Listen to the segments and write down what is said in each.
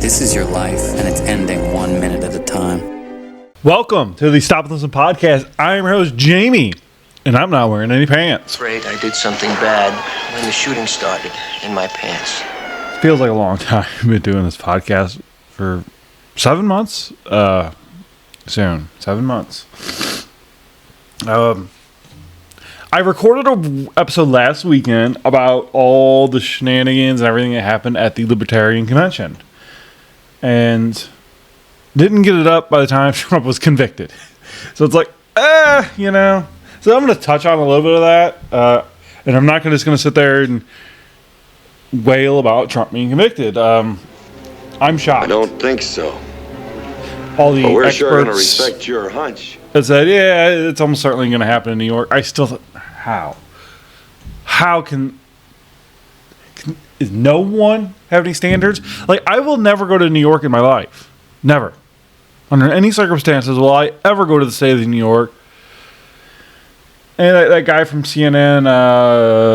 This is your life, and it's ending 1 minute at a time. Welcome to the Stop and Listen podcast. I am your host, Jamie, and I'm not wearing any pants. Afraid I did something bad when the shooting started in my pants. It feels like a long time. I've been doing this podcast for 7 months. Soon. 7 months. I recorded an episode last weekend about all the shenanigans and everything that happened at the Libertarian Convention. And didn't get it up by the time Trump was convicted. So it's like, you know. So I'm going to touch on a little bit of that. And I'm not just going to sit there and wail about Trump being convicted. I'm shocked. I don't think so. All the but we're experts sure going to respect your hunch. said, yeah, it's almost certainly going to happen in New York. I still thought, how can is no one have any standards? Like, I will never go to New York in my life. Never. Under any circumstances will I ever go to the state of New York. And that guy from CNN,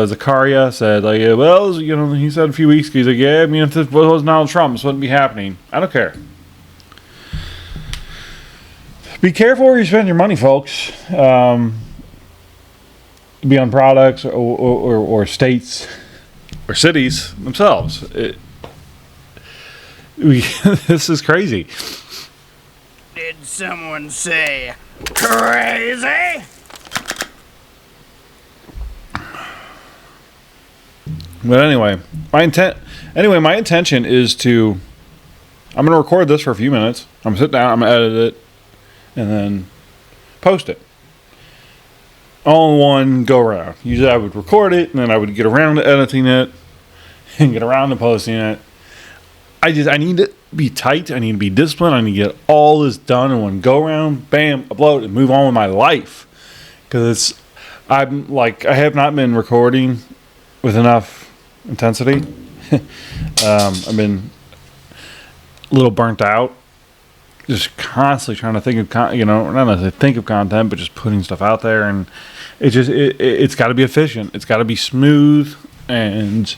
Zakaria, said, like, well, you know, he said a few weeks ago, he's like, yeah, I mean, if this was Donald Trump, this wouldn't be happening. I don't care. Be careful where you spend your money, folks. Be on products or states or cities themselves. This is crazy. Did someone say crazy? But anyway, my intention is to. I'm going to record this for a few minutes. I'm going to sit down. I'm going to edit it, and then post it. All in one go around. Usually I would record it, and then I would get around to editing it, and get around to posting it. I need to be tight. I need to be disciplined. I need to get all this done in one go around. Bam, upload, and move on with my life. Because I have not been recording with enough intensity. I've been a little burnt out. Just constantly trying to think of, not necessarily think of content, but just putting stuff out there, and it's got to be efficient. It's got to be smooth, and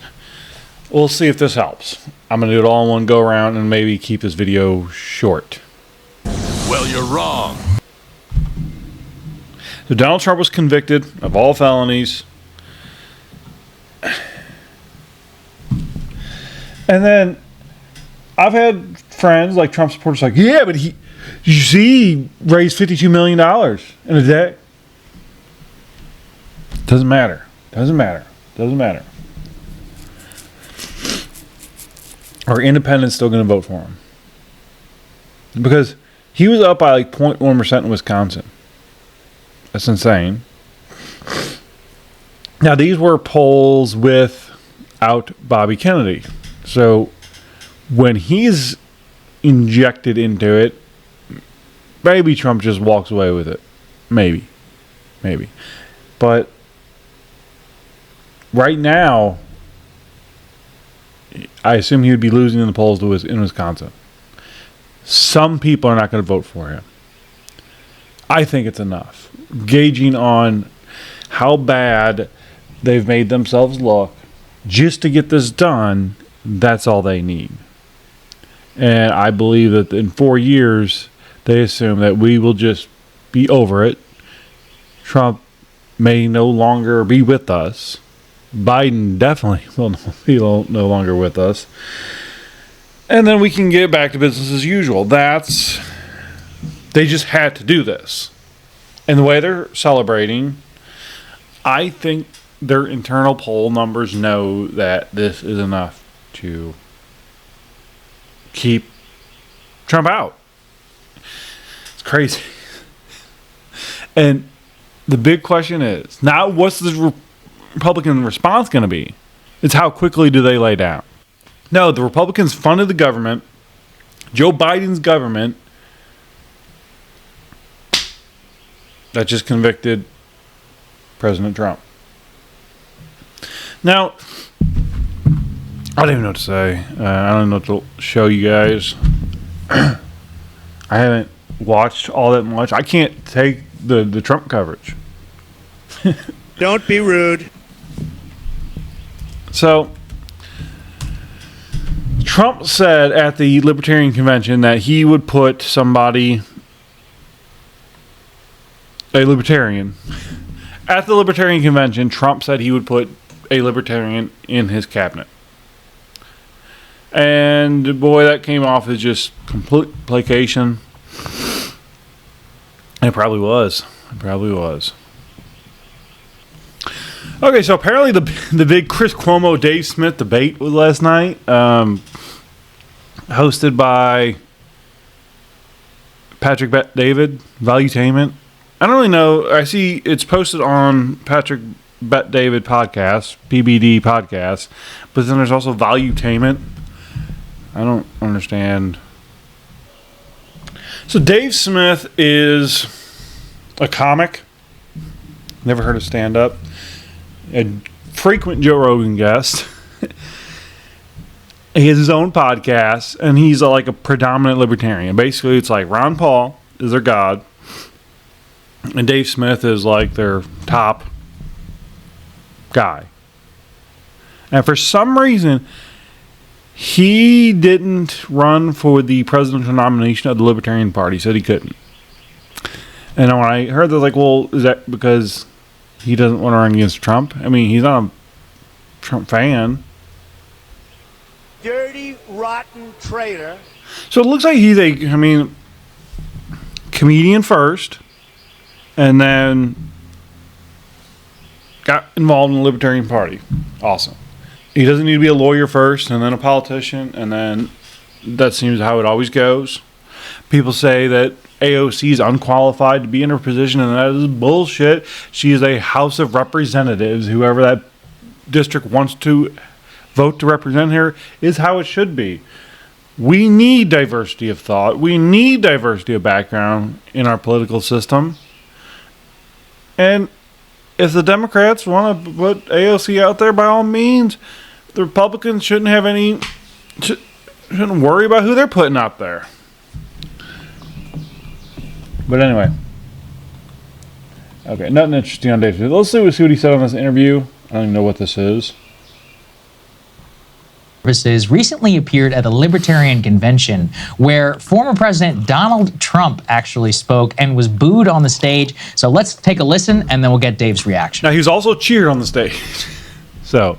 we'll see if this helps. I'm gonna do it all in one go around, and maybe keep this video short. Well, you're wrong. So Donald Trump was convicted of all felonies, and then I've had friends like Trump supporters like, yeah, but he raised $52 million in a day. Doesn't matter. Are independents still going to vote for him? Because he was up by like 0.1% in Wisconsin. That's insane. Now, these were polls without Bobby Kennedy. So when he's injected into it, maybe Trump just walks away with it. Maybe. But right now, I assume he would be losing in the polls in Wisconsin. Some people are not going to vote for him. I think it's enough. Gauging on how bad they've made themselves look just to get this done, that's all they need. And I believe that in 4 years, they assume that we will just be over it. Trump may no longer be with us. Biden definitely will be no longer with us. And then we can get back to business as usual. They just had to do this. And the way they're celebrating, I think their internal poll numbers know that this is enough to keep Trump out. It's crazy. And the big question is, now what's the Republican response going to be? It's how quickly do they lay down? No, the Republicans funded the government, Joe Biden's government, that just convicted President Trump. Now, I don't even know what to say. I don't know what to show you guys. I haven't watched all that much. I can't take the Trump coverage. Don't be rude. So, Trump said at the Libertarian Convention that he would put somebody, a Libertarian. At the Libertarian Convention, Trump said he would put a Libertarian in his cabinet. And boy, that came off as just complete placation. It probably was. It probably was. Okay, so apparently the big Chris Cuomo Dave Smith debate was last night, hosted by Patrick Bet-David, Valuetainment. I don't really know. I see it's posted on Patrick Bet-David podcast, PBD podcast, but then there's also Valuetainment. I don't understand. So Dave Smith is a comic. Never heard of stand-up. A frequent Joe Rogan guest. He has his own podcast, and he's like a predominant libertarian. Basically, it's like Ron Paul is their god, and Dave Smith is like their top guy. And for some reason, he didn't run for the presidential nomination of the Libertarian Party. He said he couldn't. And when I heard that, I was like, well, is that because he doesn't want to run against Trump? I mean, he's not a Trump fan. Dirty, rotten traitor. So it looks like he's comedian first, and then got involved in the Libertarian Party. Awesome. He doesn't need to be a lawyer first, and then a politician, and then that seems how it always goes. People say that AOC is unqualified to be in her position, and that is bullshit. She is a House of Representatives. Whoever that district wants to vote to represent her is how it should be. We need diversity of thought. We need diversity of background in our political system. And if the Democrats want to put AOC out there, by all means, the Republicans shouldn't worry about who they're putting out there. But anyway. Okay, nothing interesting on Dave. Let's see what he said on this interview. I don't even know what this is. Services recently appeared at a Libertarian convention where former President Donald Trump actually spoke and was booed on the stage. So let's take a listen, and then we'll get Dave's reaction. Now, he was also cheered on the stage. So,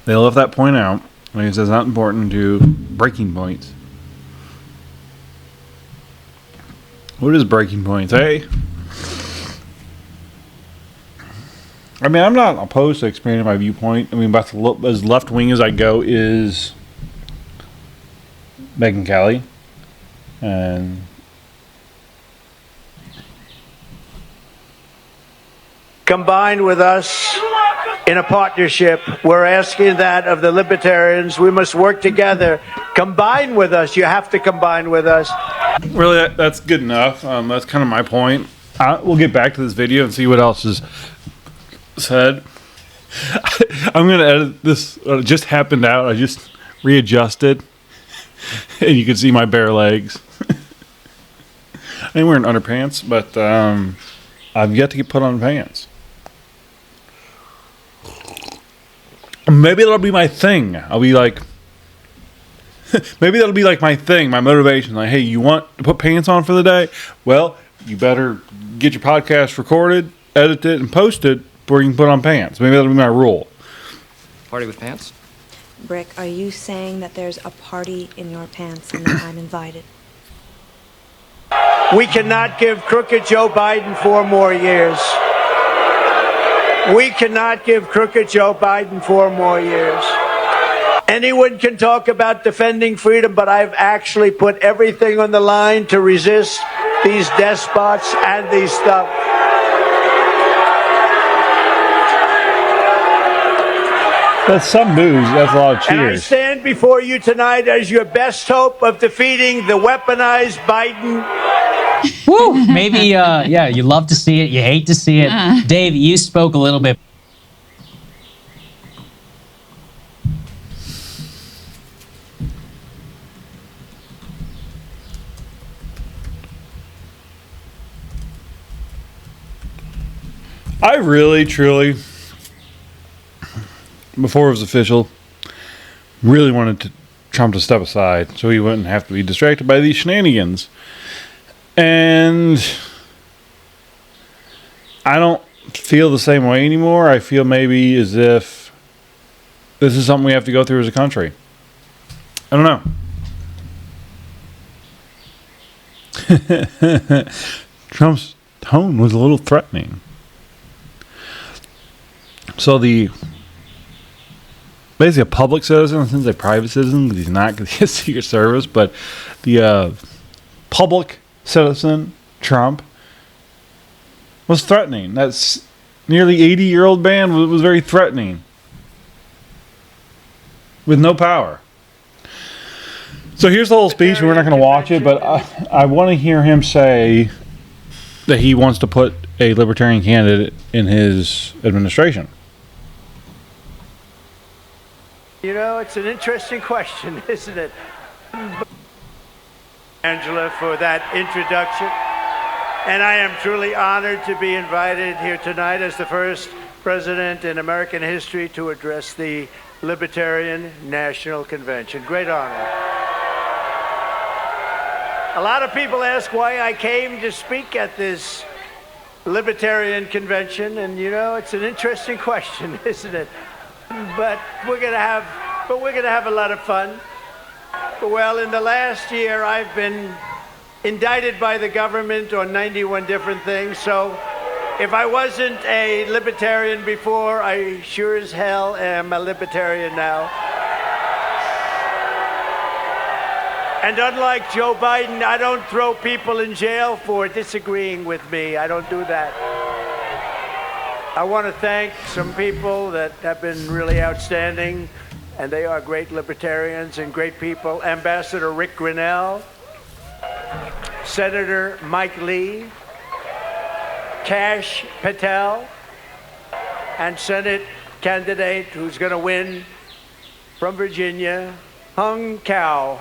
they left that point out. Like I said, it's not important to breaking points. What is breaking points, hey? I mean, I'm not opposed to expanding my viewpoint. I mean, about as left-wing as I go is Megyn Kelly. And combine with us in a partnership. We're asking that of the Libertarians. We must work together. Combine with us. You have to combine with us. Really, that's good enough. That's kind of my point. We'll get back to this video and see what else is said. I'm going to edit this. It just happened out. I just readjusted. And you can see my bare legs. I ain't wearing underpants, but I've yet to get put on pants. Maybe that'll be my thing. I'll be like, maybe that'll be like my thing, my motivation. Like, hey, you want to put pants on for the day? Well, you better get your podcast recorded, edit it, and post it before you can put on pants. Maybe that'll be my rule. Party with pants? Brick, are you saying that there's a party in your pants and that I'm invited? We cannot give crooked Joe Biden 4 more years. We cannot give crooked Joe Biden 4 more years. Anyone can talk about defending freedom, but I've actually put everything on the line to resist these despots and these stuff. That's some booze. That's a lot of And I cheers. stand before you tonight as your best hope of defeating the weaponized Biden. Woo! Maybe, you love to see it, you hate to see it. Dave, you spoke a little bit. I really, truly before it was official, really wanted Trump to step aside so he wouldn't have to be distracted by these shenanigans. And I don't feel the same way anymore. I feel maybe as if this is something we have to go through as a country. I don't know. Trump's tone was a little threatening. So basically a public citizen, since a private citizen, because he's not going to get Secret Service, but the public citizen, Trump, was threatening. That's nearly 80-year-old man was very threatening with no power. So here's the whole speech. We're not going to watch it, but I want to hear him say that he wants to put a libertarian candidate in his administration. You know, it's an interesting question, isn't it? Angela, for that introduction. And I am truly honored to be invited here tonight as the first president in American history to address the Libertarian National Convention. Great honor. A lot of people ask why I came to speak at this Libertarian Convention, and you know, it's an interesting question, isn't it? But we're gonna have a lot of fun. Well, in the last year, I've been indicted by the government on 91 different things. So if I wasn't a libertarian before, I sure as hell am a libertarian now. And unlike Joe Biden, I don't throw people in jail for disagreeing with me. I don't do that. I want to thank some people that have been really outstanding, and they are great libertarians and great people. Ambassador Rick Grinnell, Senator Mike Lee, Kash Patel, and Senate candidate who's going to win from Virginia, Hung Cao.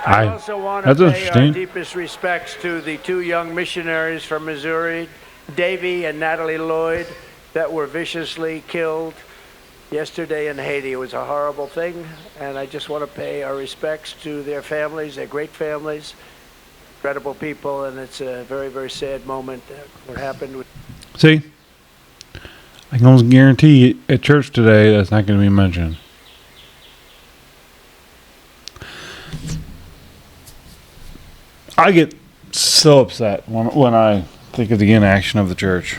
I also want to pay our deepest respects to the two young missionaries from Missouri, Davy and Natalie Lloyd, that were viciously killed yesterday in Haiti. It was a horrible thing, and I just want to pay our respects to their families. They're great families, incredible people, and it's a very, very sad moment what happened. See, I can almost guarantee at church today that's not going to be mentioned. I get so upset when I think of the inaction of the church.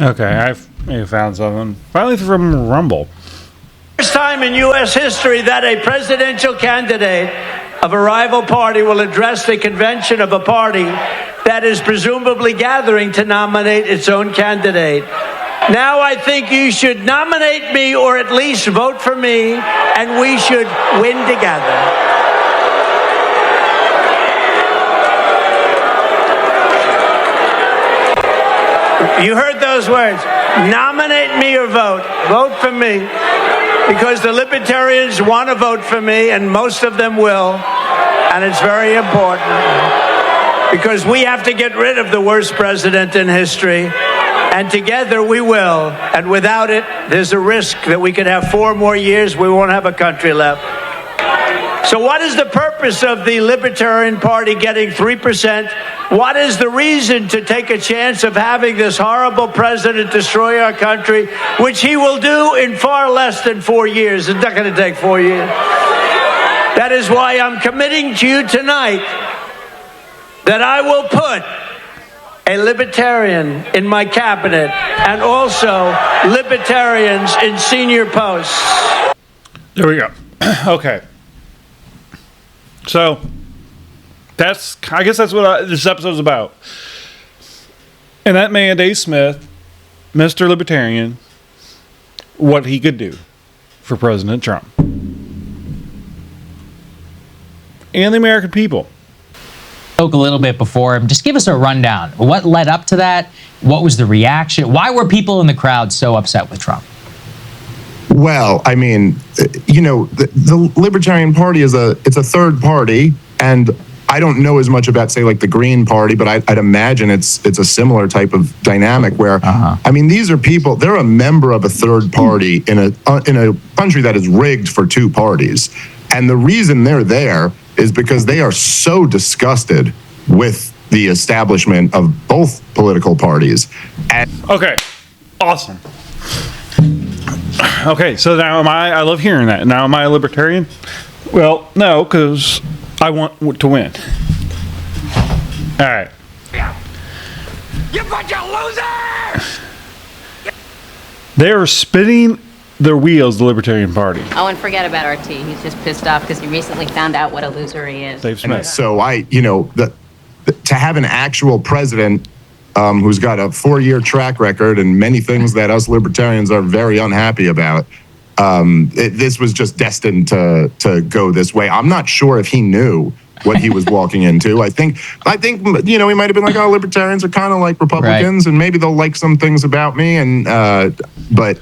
Okay, I found something. Finally from Rumble. First time in U.S. history that a presidential candidate of a rival party will address the convention of a party that is presumably gathering to nominate its own candidate. Now I think you should nominate me, or at least vote for me, and we should win together. You heard those words. Nominate me or vote. Vote for me. Because the libertarians want to vote for me, and most of them will. And it's very important. Because we have to get rid of the worst president in history. And together we will. And without it, there's a risk that we could have 4 more years. We won't have a country left. So what is the purpose of the Libertarian Party getting 3%? What is the reason to take a chance of having this horrible president destroy our country, which he will do in far less than 4 years? It's not going to take 4 years. That is why I'm committing to you tonight that I will put a libertarian in my cabinet and also libertarians in senior posts. There we go. Okay. So, I guess that's what this episode's about. And that man, Dave Smith, Mr. Libertarian, what he could do for President Trump. And the American people. Spoke a little bit before. Just give us a rundown. What led up to that? What was the reaction? Why were people in the crowd so upset with Trump? Well, I mean, the Libertarian Party it's a third party, and I don't know as much about, say, like the Green Party, but I'd imagine it's a similar type of dynamic where, I mean, these are people, they're a member of a third party in a country that is rigged for two parties. And the reason they're there is because they are so disgusted with the establishment of both political parties. Okay, awesome. Okay, so now I love hearing that. Now am I a libertarian? Well, no, because I want to win. All right. You bunch of losers! They are spinning their wheels, the Libertarian Party. Oh, and forget about RT. He's just pissed off because he recently found out what a loser he is. Dave Smith. And so to have an actual president who's got a 4-year track record and many things that us libertarians are very unhappy about, this was just destined to go this way. I'm not sure if he knew what he was walking into. I think he might have been like, oh, libertarians are kind of like Republicans, and maybe they'll like some things about me. And but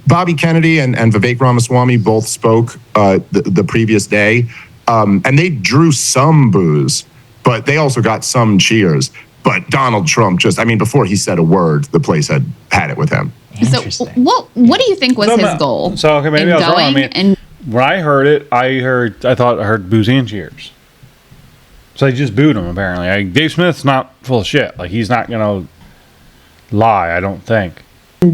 Bobby Kennedy and Vivek Ramaswamy both spoke the previous day, and they drew some boos, but they also got some cheers. But Donald Trump before he said a word, the place had it with him. So what do you think was his goal? So okay, maybe I was wrong. I mean, when I heard it, I thought I heard boos and cheers. So they just booed him apparently. Dave Smith's not full of shit. Like, he's not gonna lie, I don't think.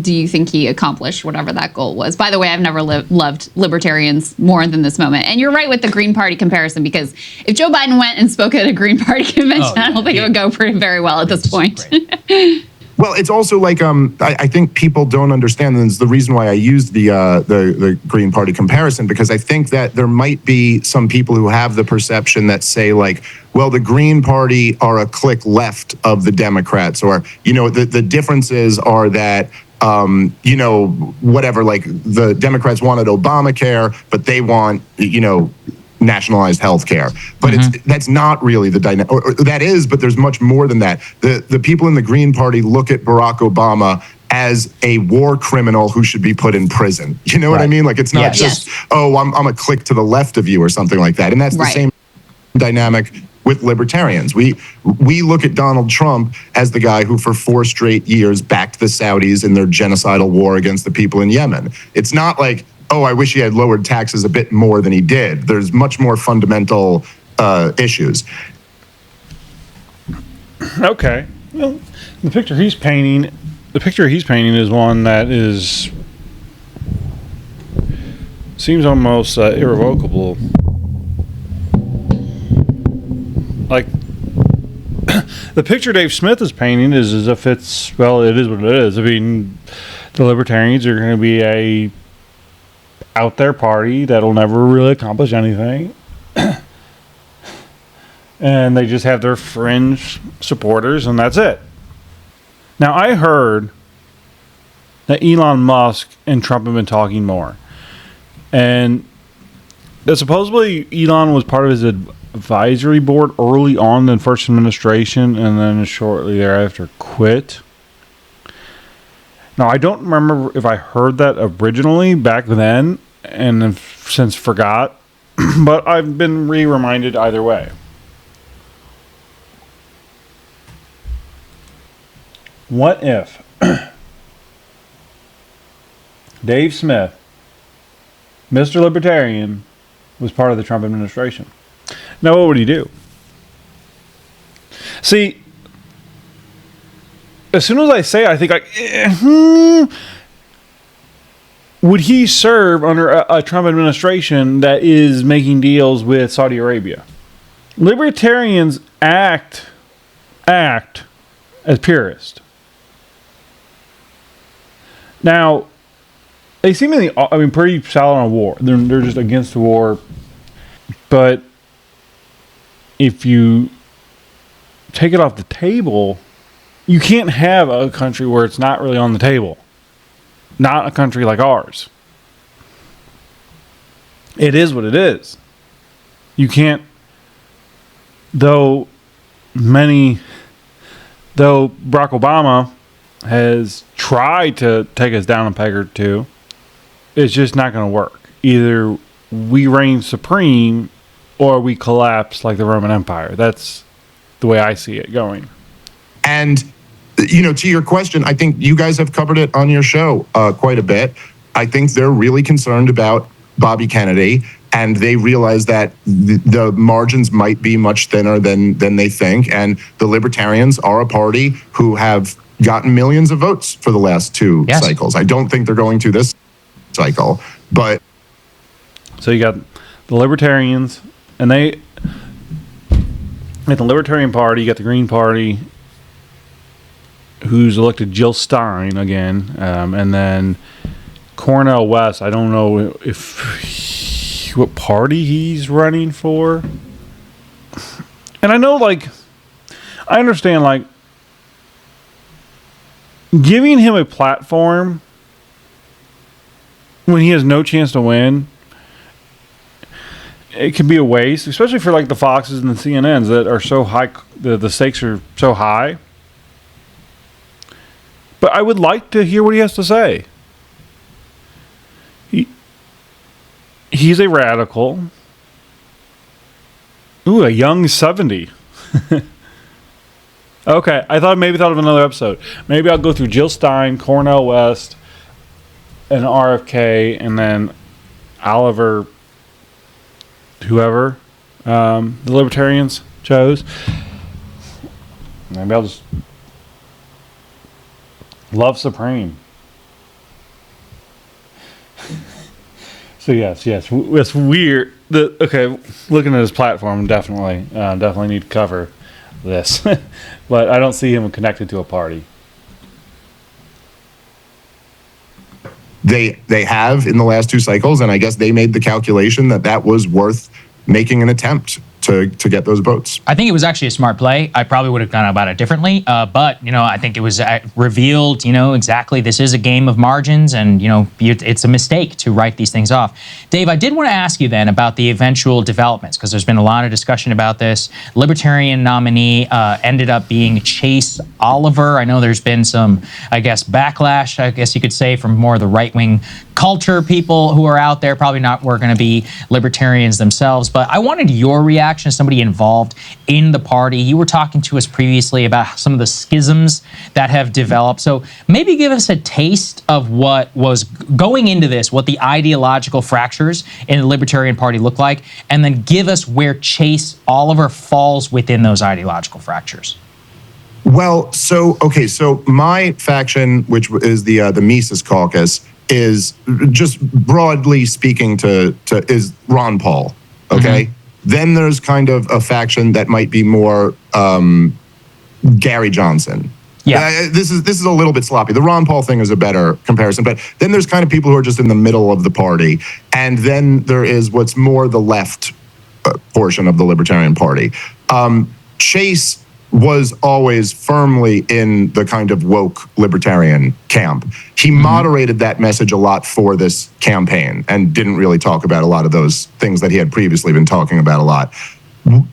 Do you think he accomplished whatever that goal was? By the way, I've never loved libertarians more than this moment. And you're right with the Green Party comparison, because if Joe Biden went and spoke at a Green Party convention, I don't think it would go very well at this point. Well, it's also like I think people don't understand, and it's the reason why I used the Green Party comparison, because I think that there might be some people who have the perception that say, like, well, the Green Party are a clique left of the Democrats, or the differences are that whatever, like the Democrats wanted Obamacare, but they want nationalized health care. But that's not really the dynamic, or that is, but there's much more than that. The people in the Green Party look at Barack Obama as a war criminal who should be put in prison. You know what I mean? Like, it's not just, oh, I'm a clique to the left of you or something like that. And that's the same dynamic with libertarians. We look at Donald Trump as the guy who for 4 straight years backed the Saudis in their genocidal war against the people in Yemen. It's not like, oh, I wish he had lowered taxes a bit more than he did. There's much more fundamental issues. Okay. Well, the picture he's painting is one that seems almost irrevocable. Like, the picture Dave Smith is painting is as if it is what it is. I mean, the Libertarians are going to be a out there party that'll never really accomplish anything. And they just have their fringe supporters, and that's it. Now, I heard that Elon Musk and Trump have been talking more. And that supposedly Elon was part of his advisory board early on in the first administration, and then shortly thereafter quit. Now, I don't remember if I heard that originally back then, and have since forgot, but I've been reminded either way. What if Dave Smith, Mr. Libertarian, was part of the Trump administration? Now, what would he do? See, as soon as I say it, I think would he serve under a Trump administration that is making deals with Saudi Arabia? Libertarians act as purists. Now, they seemingly, pretty solid on war. They're just against the war. But if you take it off the table, you can't have a country where it's not really on the table. Not a country like ours. It is what it is. You can't, though Barack Obama has tried to take us down a peg or two, it's just not going to work. Either we reign supreme or we collapse like the Roman Empire. That's the way I see it going. And, to your question, I think you guys have covered it on your show quite a bit. I think they're really concerned about Bobby Kennedy, and they realize that the margins might be much thinner than they think. And the Libertarians are a party who have gotten millions of votes for the last two cycles. I don't think they're going to this cycle, but... So you got the Libertarians, and at the Libertarian Party, you got the Green Party, who's elected Jill Stein again, and then Cornel West. I don't know what party he's running for. And I know, I understand, giving him a platform when he has no chance to win, it can be a waste, especially for the Foxes and the CNNs that are so high. The stakes are so high. But I would like to hear what he has to say. He's a radical. Ooh, a young 70. Okay, I thought of another episode. Maybe I'll go through Jill Stein, Cornel West, and RFK, and then Oliver, whoever the Libertarians chose. Maybe I'll just love Supreme. So yes, it's weird. Looking at his platform, definitely need to cover this, but I don't see him connected to a party. They have in the last two cycles, and I guess they made the calculation that was worth making an attempt to get those votes. I think it was actually a smart play. I probably would have gone about it differently, but I think it was revealed, exactly this is a game of margins, and it's a mistake to write these things off. Dave, I did want to ask you then about the eventual developments, because there's been a lot of discussion about this. Libertarian nominee ended up being Chase Oliver. I know there's been some, backlash, I guess you could say, from more of the right-wing culture people who are out there, probably not were going to be libertarians themselves. But I wanted your reaction as somebody involved in the party. You were talking to us previously about some of the schisms that have developed. So maybe give us a taste of what was going into this, what the ideological fractures in the Libertarian Party look like, and then give us where Chase Oliver falls within those ideological fractures. Well, so my faction, which is the Mises Caucus, is just broadly speaking is Ron Paul. Okay. Mm-hmm. Then there's kind of a faction that might be more Gary Johnson. Yeah. This is a little bit sloppy. The Ron Paul thing is a better comparison, but then there's kind of people who are just in the middle of the party. And then there is what's more the left portion of the Libertarian Party. Chase was always firmly in the kind of woke libertarian camp. He moderated that message a lot for this campaign and didn't really talk about a lot of those things that he had previously been talking about a lot.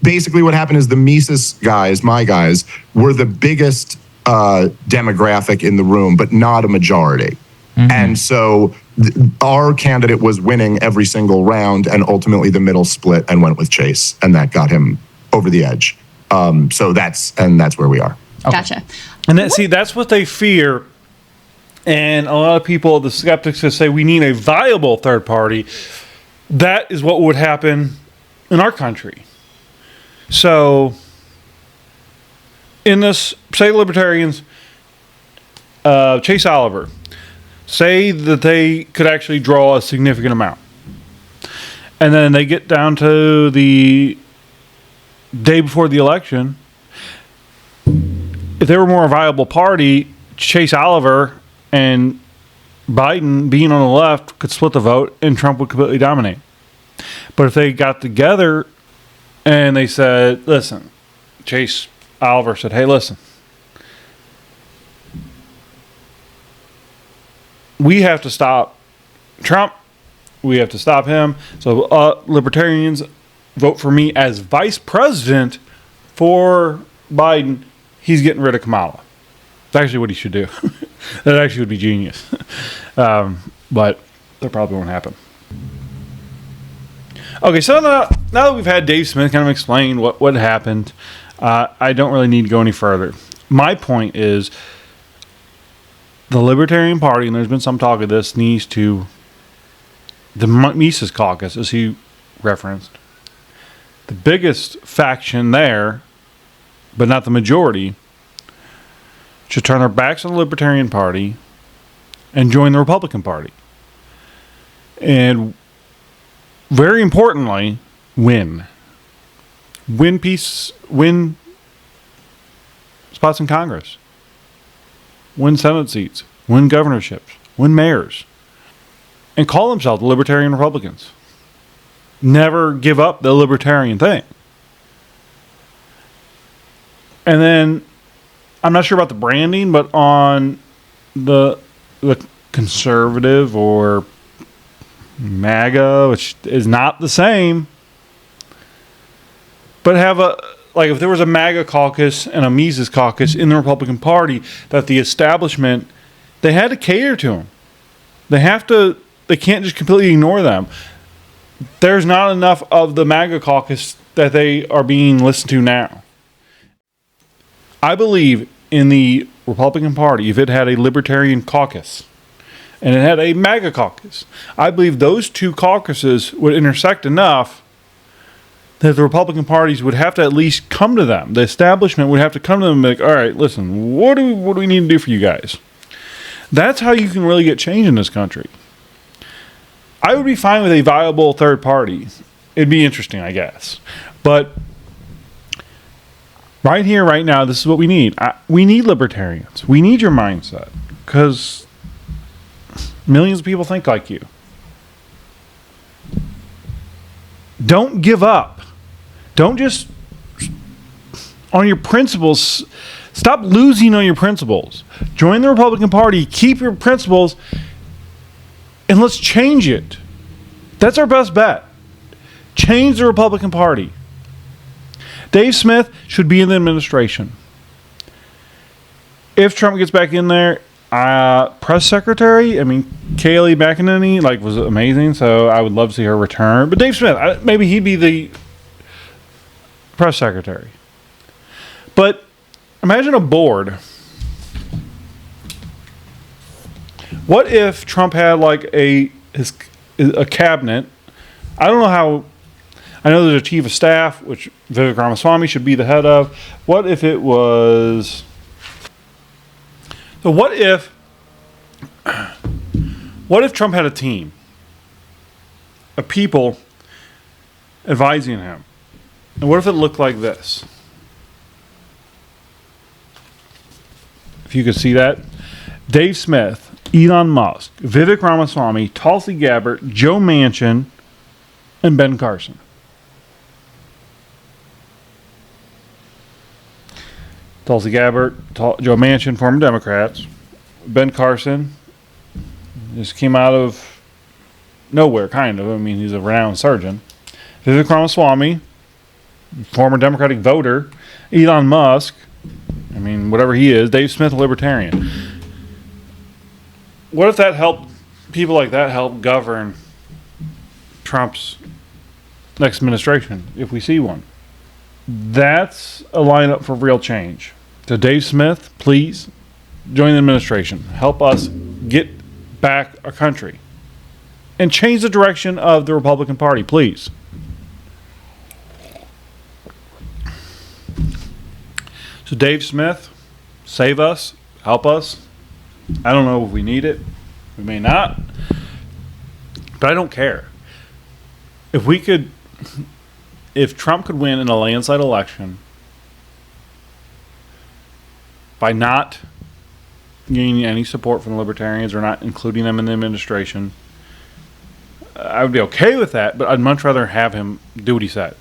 Basically what happened is the Mises guys, my guys, were the biggest demographic in the room, but not a majority. Mm-hmm. And so our candidate was winning every single round, and ultimately the middle split and went with Chase, and that got him over the edge. So that's where we are. Okay. Gotcha. And that's what they fear. And a lot of people, the skeptics, that say we need a viable third party. That is what would happen in our country. So, in this, say the Libertarians, Chase Oliver, say that they could actually draw a significant amount. And then they get down to the day before the election. If they were more a viable party, Chase Oliver and Biden being on the left could split the vote and Trump would completely dominate. But if they got together and they said, listen, Chase Oliver said, hey, listen, we have to stop Trump. We have to stop him. So Libertarians, vote for me as vice president for Biden. He's getting rid of Kamala. That's actually what he should do. That actually would be genius. But that probably won't happen. Okay, so now that we've had Dave Smith kind of explain what happened, I don't really need to go any further. My point is the Libertarian Party, and there's been some talk of this, needs to, the Mises Caucus, as he referenced, the biggest faction there, but not the majority, should turn their backs on the Libertarian Party and join the Republican Party. And very importantly, win spots in Congress, win Senate seats, win governorships, win mayors, and call themselves the Libertarian Republicans. Never give up the libertarian thing. And then, I'm not sure about the branding, but on the conservative or MAGA, which is not the same, but have like if there was a MAGA caucus and a Mises caucus in the Republican Party, that the establishment, they had to cater to them. They can't just completely ignore them. There's not enough of the MAGA caucus that they are being listened to now. I believe in the Republican Party, if it had a Libertarian caucus and it had a MAGA caucus, I believe those two caucuses would intersect enough that the Republican parties would have to at least come to them. The establishment would have to come to them and be like, all right, listen, what do we need to do for you guys? That's how you can really get change in this country. I would be fine with a viable third party. It'd be interesting, I guess. But right here, right now, this is what we need. We need libertarians. We need your mindset. Because millions of people think like you. Don't give up. Don't just, on your principles, stop losing on your principles. Join the Republican Party, keep your principles, and let's change it. That's our best bet. Change the Republican Party. Dave Smith should be in the administration. If Trump gets back in there, press secretary, Kayleigh McEnany, was amazing, so I would love to see her return. But Dave Smith, maybe he'd be the press secretary. But imagine a board. What if Trump had a cabinet? I don't know how. I know there's a chief of staff, which Vivek Ramaswamy should be the head of. What if it was? So what if Trump had a team of people advising him? And what if it looked like this? If you could see that. Dave Smith, Elon Musk, Vivek Ramaswamy, Tulsi Gabbard, Joe Manchin, and Ben Carson. Tulsi Gabbard, Joe Manchin, former Democrats. Ben Carson just came out of nowhere, kind of. He's a renowned surgeon. Vivek Ramaswamy, former Democratic voter. Elon Musk, whatever he is. Dave Smith, a libertarian. What if that helped, people like that help govern Trump's next administration, if we see one? That's a lineup for real change. So Dave Smith, please join the administration. Help us get back our country. And change the direction of the Republican Party, please. So Dave Smith, save us, help us. I don't know if we need it. We may not. But I don't care. If Trump could win in a landslide election by not gaining any support from the Libertarians or not including them in the administration, I would be okay with that, but I'd much rather have him do what he said.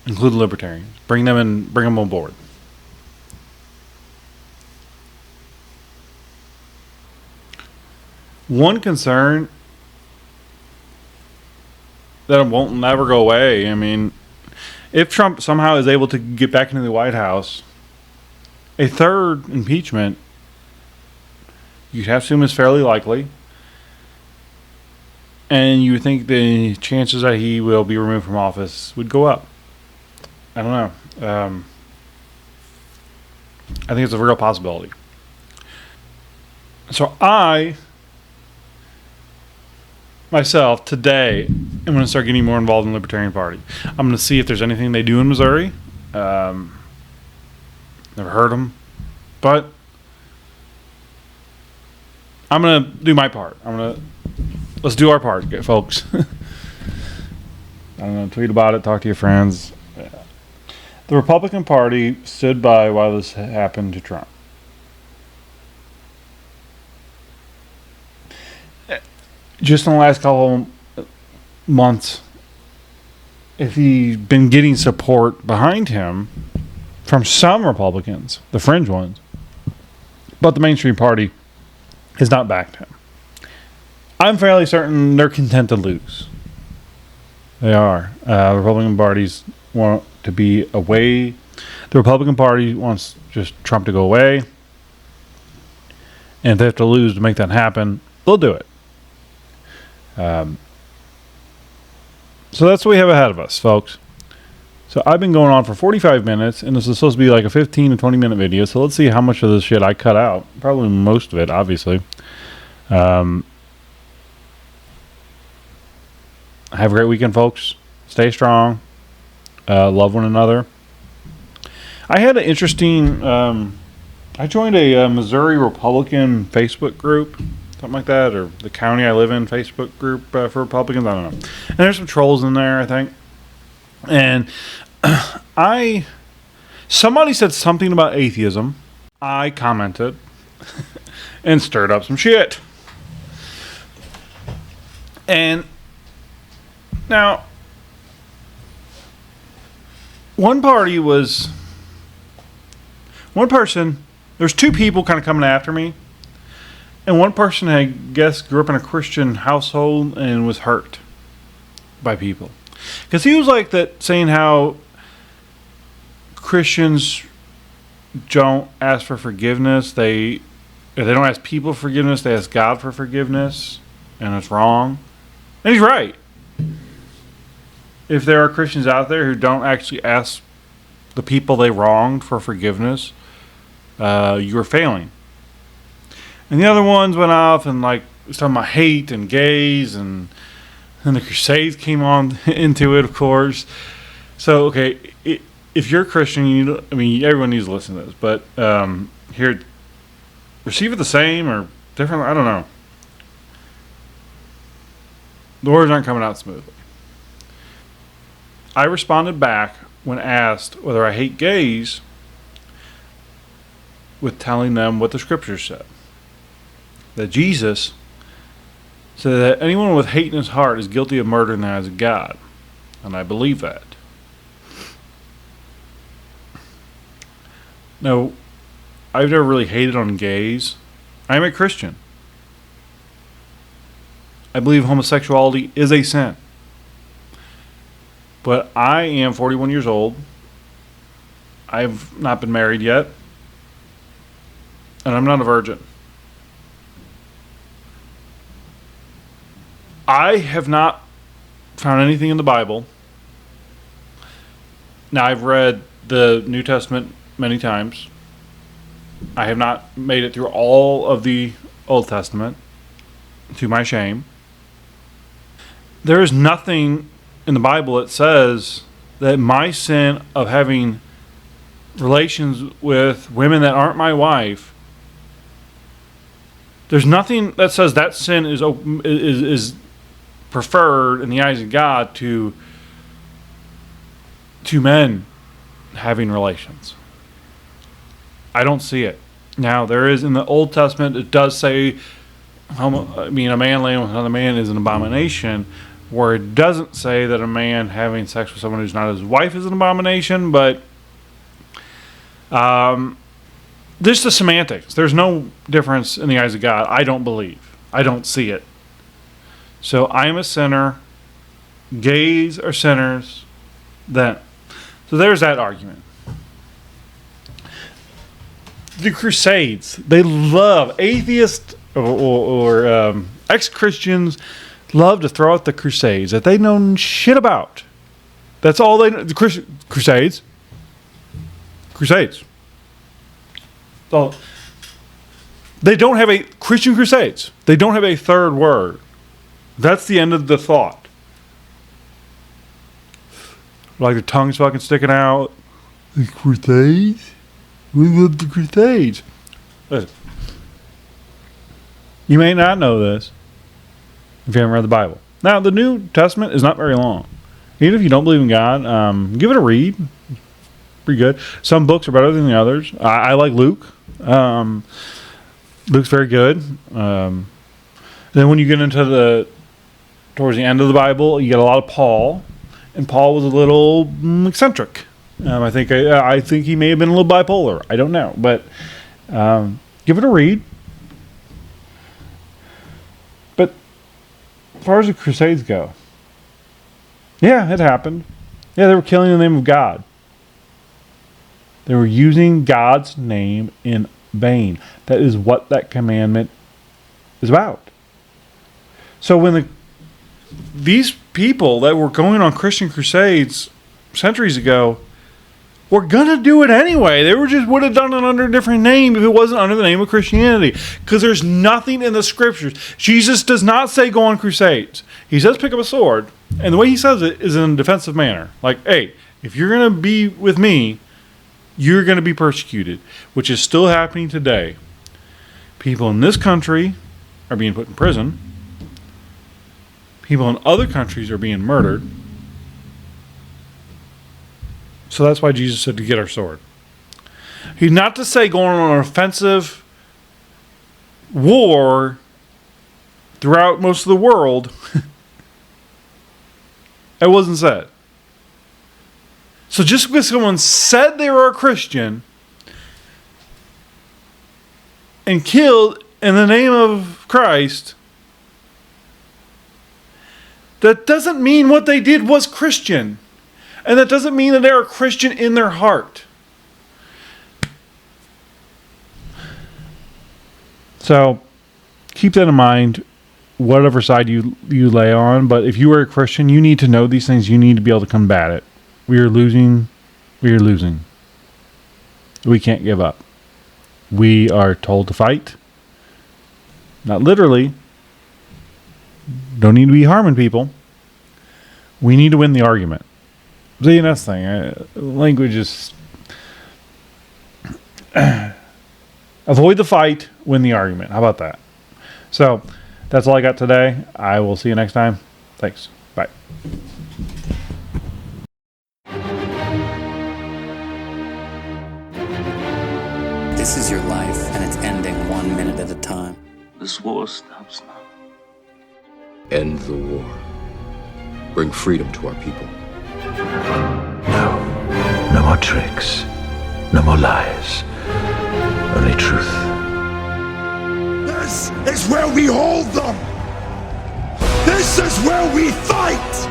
Include the Libertarians. Bring them on board. One concern that won't never go away, if Trump somehow is able to get back into the White House, a third impeachment, you'd have to assume is fairly likely. and you would think the chances that he will be removed from office would go up. I don't know. I think it's a real possibility. So I, myself, today, I'm going to start getting more involved in the Libertarian Party. I'm going to see if there's anything they do in Missouri. Never heard them. But I'm going to do my part. Let's do our part, folks. I'm going to tweet about it, talk to your friends. The Republican Party stood by while this happened to Trump. Just in the last couple months, if he's been getting support behind him from some Republicans, the fringe ones, but the mainstream party has not backed him. I'm fairly certain they're content to lose. They are. The Republican parties want to be away. The Republican Party wants just Trump to go away. And if they have to lose to make that happen, they'll do it. So that's what we have ahead of us, folks. So I've been going on for 45 minutes, and this is supposed to be like a 15 to 20 minute video. So let's see how much of this shit I cut out. Probably most of it, obviously. Have a great weekend, folks. Stay strong. Love one another. I had an interesting... I joined a Missouri Republican Facebook group. Something like that. Or the county I live in Facebook group for Republicans. I don't know. And there's some trolls in there, I think. And somebody said something about atheism. I commented and stirred up some shit. And now, one person, there's two people kind of coming after me. And one person, I guess, grew up in a Christian household and was hurt by people. Because he was like that, saying how Christians don't ask for forgiveness. If they don't ask people for forgiveness, they ask God for forgiveness. And it's wrong. And he's right. If there are Christians out there who don't actually ask the people they wronged for forgiveness, you are failing. And the other ones went off and like was talking about hate and gays, and the Crusades came on into it, of course. So okay, if you're a Christian, everyone needs to listen to this, but here, receive it the same or different. I don't know. The words aren't coming out smoothly. I responded back when asked whether I hate gays with telling them what the scriptures said. That Jesus said that anyone with hate in his heart is guilty of murder in the eyes of God. And I believe that. Now, I've never really hated on gays. I am a Christian. I believe homosexuality is a sin. But I am 41 years old. I've not been married yet. And I'm not a virgin. I have not found anything in the Bible. Now, I've read the New Testament many times. I have not made it through all of the Old Testament, to my shame. There is nothing in the Bible that says that my sin of having relations with women that aren't my wife, there's nothing that says that sin is preferred in the eyes of God to men having relations. I don't see it. Now, there is in the Old Testament, it does say, a man laying with another man is an abomination, where it doesn't say that a man having sex with someone who's not his wife is an abomination, but just the semantics. There's no difference in the eyes of God, I don't believe. I don't see it. So I am a sinner. Gays are sinners. Then, so there's that argument. The Crusades, they love atheists or ex-Christians love to throw out the Crusades that they know shit about. That's all they know. The Crusades. Crusades. So they don't have a Christian Crusades. They don't have a third word. That's the end of the thought. Like the tongue's fucking sticking out. The Crusades? We love the Crusades. Listen. You may not know this if you haven't read the Bible. Now, the New Testament is not very long. Even if you don't believe in God, give it a read. Pretty good. Some books are better than the others. I like Luke. Luke's very good. Then when you get into towards the end of the Bible, you get a lot of Paul. And Paul was a little eccentric. I think he may have been a little bipolar. I don't know. But give it a read. But as far as the Crusades go, yeah, it happened. Yeah, they were killing in the name of God. They were using God's name in vain. That is what that commandment is about. So when these people that were going on Christian crusades centuries ago were going to do it anyway. They would have done it under a different name if it wasn't under the name of Christianity. Because there's nothing in the scriptures. Jesus does not say go on crusades. He says pick up a sword. And the way he says it is in a defensive manner. Like, hey, if you're going to be with me, you're going to be persecuted. Which is still happening today. People in this country are being put in prison. People in other countries are being murdered. So that's why Jesus said to get our sword. He's not to say going on an offensive war throughout most of the world. It wasn't said. So just because someone said they were a Christian and killed in the name of Christ, that doesn't mean what they did was Christian. And that doesn't mean that they're a Christian in their heart. So keep that in mind, whatever side you lay on. But if you are a Christian, you need to know these things. You need to be able to combat it. We are losing. We are losing. We can't give up. We are told to fight. Not literally. Don't need to be harming people. We need to win the argument. See, that's the thing. Language is... avoid the fight, win the argument. How about that? So, that's all I got today. I will see you next time. Thanks. Bye. This is your life, and it's ending 1 minute at a time. This war stops now. End the war. Bring freedom to our people. No more tricks. No more lies. Only truth. This is where we hold them! This is where we fight!